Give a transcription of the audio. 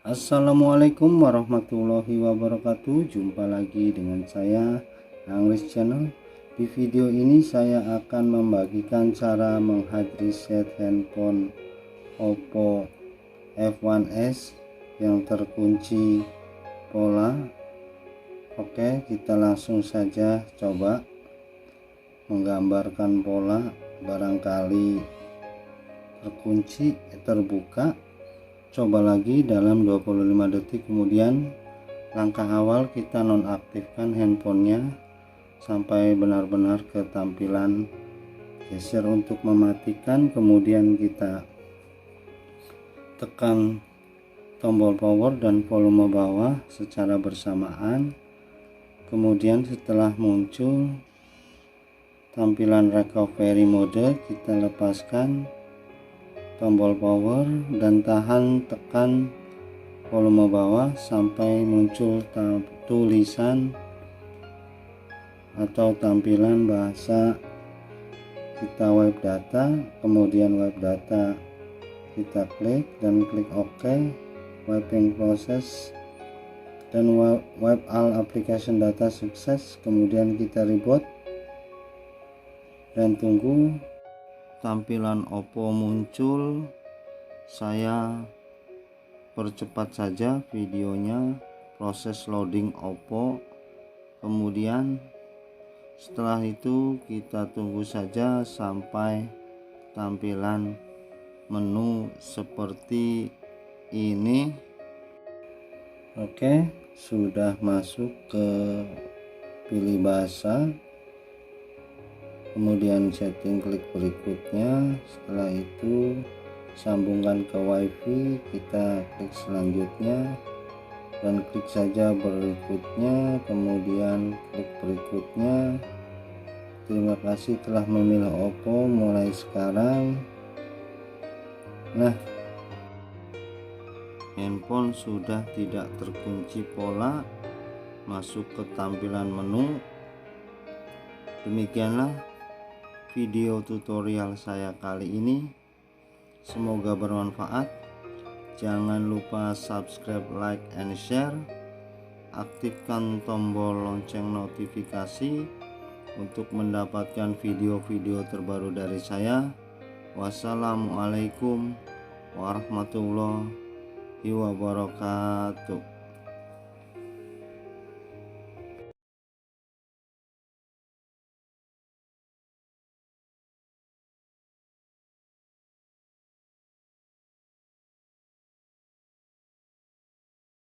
Assalamualaikum warahmatullahi wabarakatuh. Jumpa lagi dengan saya, Angris Channel. Di video ini saya akan membagikan cara menghardreset handphone Oppo F1s yang terkunci pola. Oke, kita langsung saja coba menggambarkan pola. Barangkali terkunci, terbuka. Coba lagi dalam 25 detik kemudian. Langkah awal kita nonaktifkan handphonenya sampai benar-benar ke tampilan geser untuk mematikan, kemudian kita tekan tombol power dan volume bawah secara bersamaan. Kemudian setelah muncul tampilan recovery mode, kita lepaskan tombol power dan tekan volume bawah sampai muncul tulisan atau tampilan bahasa kita web data. Kemudian web data kita klik dan klik OK, wiping proses dan wipe all application data sukses. Kemudian kita reboot dan tunggu tampilan Oppo muncul. Saya percepat saja videonya, proses loading Oppo. Kemudian setelah itu kita tunggu saja sampai tampilan menu seperti ini. Oke, sudah masuk ke pilih bahasa, kemudian setting, klik berikutnya. Setelah itu sambungkan ke wifi, kita klik selanjutnya dan klik saja berikutnya, kemudian klik berikutnya. Terima kasih telah memilih Oppo mulai sekarang. Nah, handphone sudah tidak terkunci pola, masuk ke tampilan menu. Demikianlah video tutorial saya kali ini, semoga bermanfaat. Jangan lupa subscribe, like, and share. Aktifkan tombol lonceng notifikasi untuk mendapatkan video-video terbaru dari saya. Wassalamualaikum warahmatullahi wabarakatuh.